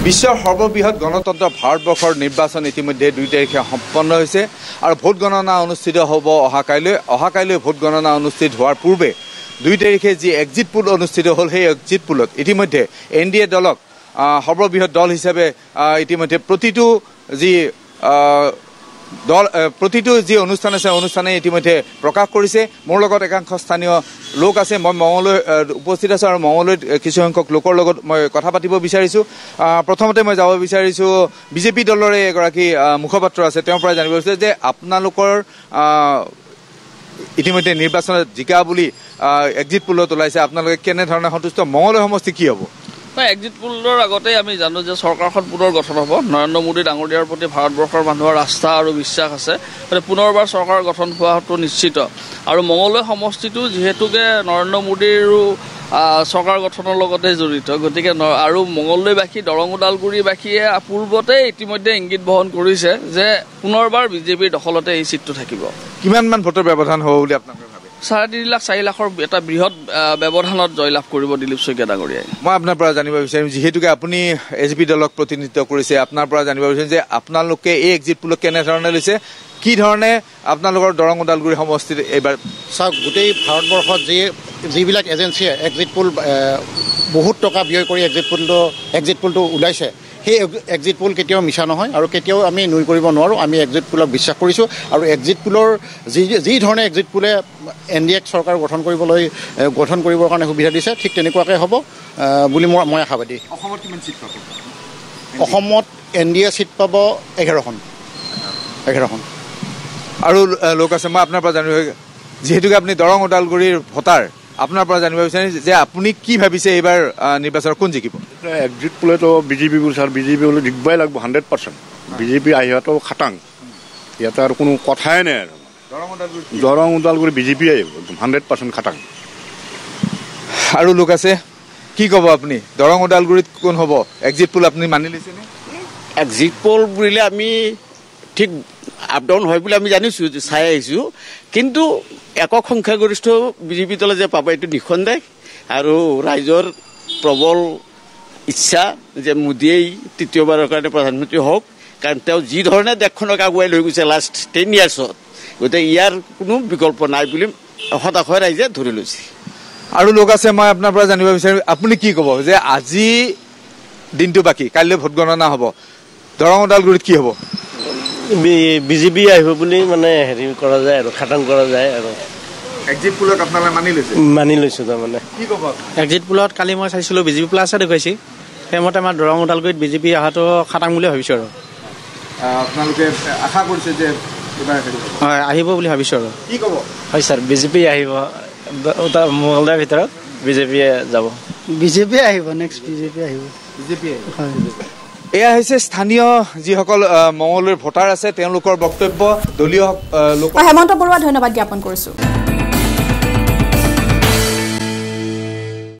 বিশ্বৰ সৰ্ববৃহৎ গণতন্ত্ৰ ভাৰতবৰ্ষৰ নিৰ্বাচন ইতিমধ্যে 2 তাৰিখে সম্পন্ন হৈছে আৰু ভোট গণনা অনুষ্ঠিত হ'ব অহাকাইলৈ ভোট গণনা অনুষ্ঠিত হোৱাৰ পূৰ্বে 2 তাৰিখে যি এক্সিট পোল অনুষ্ঠিত হ'ল সেই এক্সিট পোলত ইতিমধ্যে এনডিএ দলক সৰ্ববৃহৎ দল হিচাপে ইতিমধ্যে প্ৰতিটো যি অনুষ্ঠান আছে অনুষ্ঠানে ইতিমধ্যে প্ৰকাশ কৰিছে। মোৰ লগত একাংশ স্থানীয় লোক আছে, মই মঙললৈ উপস্থিত আছোঁ আৰু মঙললৈত কিছুসংখ্যক লোকৰ লগত মই কথা পাতিব বিচাৰিছোঁ। প্ৰথমতে মই যাব বিচাৰিছোঁ বিজেপি দলৰে এগৰাকী মুখপাত্ৰ আছে, তেওঁৰ পৰা জানিব বিচাৰিছোঁ যে আপোনালোকৰ ইতিমধ্যে নিৰ্বাচনত জিকা বুলি এক্সিট পোলত ওলাইছে, আপোনালোকে কেনেধৰণে সন্তুষ্ট? মঙললৈ সমষ্টি কি হ'ব? এক্সিট পোলৰ আগতে আমি জানো যে চৰকাৰখন পুনৰ গঠন হ'ব। নৰেন্দ্ৰ মোদী ডাঙৰীয়াৰ প্ৰতি ভাৰতবৰ্ষৰ মানুহৰ আস্থা আৰু বিশ্বাস আছে, পুনৰবাৰ চৰকাৰ গঠন হোৱাটো নিশ্চিত। আৰু মঙলদৈ সমষ্টিটো যিহেতুকে নৰেন্দ্ৰ মোদীৰো চৰকাৰ গঠনৰ লগতে জড়িত, গতিকে আৰু মঙলদৈবাসী দৰং ওদালগুৰিবাসীয়ে পূৰ্বতে ইতিমধ্যে ইংগিত বহন কৰিছে যে পুনৰবাৰ বিজেপিৰ দখলতে এই চিটটো থাকিব। কিমানমান ভোটৰ ব্যৱধান হ'ব বুলি আপোনালোকে ভাবে? 3.5 লাখ 4 লাখৰ এটা বৃহৎ ব্যৱধানত জয়লাভ কৰিব দিলীপ শইকীয়া ডাঙৰীয়াই। মই আপোনাৰ পৰা জানিব বিচাৰিম, যিহেতুকে আপুনি এছপি দলক প্ৰতিনিধিত্ব কৰিছে, আপোনাৰ পৰা জানিব বিচাৰিম যে আপোনালোকে এই এক্সিট পোলক কেনেধৰণে লৈছে, কি ধৰণে আপোনালোকৰ দৰং ওদালগুৰি সমষ্টিত এইবাৰ? চাওক, গোটেই ভাৰতবৰ্ষত যিবিলাক এজেঞ্চিয়ে এক্সিট পোল বহুত টকা ব্যয় কৰি এক্সিট পোলটো ওলাইছে, সেই এক্সিট পোল কেতিয়াও মিছা নহয় আৰু কেতিয়াও আমি নুই কৰিব নোৱাৰোঁ। আমি এক্সিট পোলক বিশ্বাস কৰিছোঁ আৰু এক্সিট পোলৰ যি ধৰণে এক্সিট পোলে NDA চৰকাৰ গঠন কৰিবৰ কাৰণে সুবিধা দিছে, ঠিক তেনেকুৱাকৈ হ'ব বুলি মই আশাবাদী। অসমত কিমান চিট পাব? অসমত NDA চিট পাব 11খন। আৰু লোক আছে, মই আপোনাৰ পৰা জানিব, যিহেতুকে আপুনি দৰং ওদালগুৰিৰ ভোটাৰ, আপোনাৰ পৰা জানিব বিচাৰিম যে আপুনি কি ভাবিছে এইবাৰ নিৰ্বাচনত কোন জিকিব? এক্সিট পোলেতো বিজেপি বুলি ছাৰ, বিজেপি হ'লে জিকিবই লাগিব 100%। বিজেপি আহিয়াতো খাটাং, ইয়াতে আৰু কোনো কথাই নাই। আৰু দৰং ওদালগুৰি বিজেপি আহিব 100% খাটাং। আৰু লোক আছে, কি ক'ব আপুনি? দৰং ওদালগুৰিত কোন হ'ব? এক্সিট পোল আপুনি মানি লৈছেনে? এক্সিট পোল বুলিলে আমি ঠিক আপ ডাউন হয় বুলি আমি জানিছোঁ, চাই আহিছোঁ, কিন্তু একক সংখ্যাগৰিষ্ঠ বিজেপি দলে যে পাব এইটো নিঃসন্দেহ। আৰু ৰাইজৰ প্ৰবল ইচ্ছা যে মোদীয়েই তৃতীয়বাৰৰ কাৰণে প্ৰধানমন্ত্ৰী হওক, কাৰণ তেওঁ যি ধৰণে দেশখনক আগুৱাই লৈ গৈছে লাষ্ট 10 yearsত, গতিকে ইয়াৰ কোনো বিকল্প নাই বুলি হতাশাৰে ৰাইজে ধৰি লৈছে। আৰু লোক আছে, মই আপোনাৰ পৰা জানিব বিচাৰিম, আপুনি কি ক'ব যে আজি দিনটো বাকী, কাইলৈ ভোট গণনা হ'ব, দৰং ওদালগুৰিত কি হ'ব? বিজেপি আহিব বুলি মানে হেৰি কৰা যায় আৰু খাটাং কৰা যায়। আৰু এক্সিট পোলক আপোনালোকে মানি লৈছোঁ তাৰমানে। কি ক'ব? এক্সিট পোলত কালি মই চাইছিলোঁ বিজেপি প্লাছে দেখুৱাইছে, সেইমতে আমাৰ দৰং ওদালগুৰিত বিজেপি অহাটো খাটাং বুলি ভাবিছোঁ। আৰু আপোনালোকে আশা কৰিছে যে হয় আহিব বুলি ভাবিছোঁ। আৰু কি ক'ব? হয় ছাৰ, বিজেপি আহিব, মঙলদৈৰ ভিতৰত বিজেপিয়ে যাব। বিজেপি আহিব, নেক্সট বিজেপি আহিব। হয়। এয়া হৈছে স্থানীয় যিসকল মঙলদৈৰ ভোটাৰ আছে, তেওঁলোকৰ বক্তব্য। দলীয় লোক হেমন্ত বৰুৱা ধন্যবাদ জ্ঞাপন কৰিছোঁ।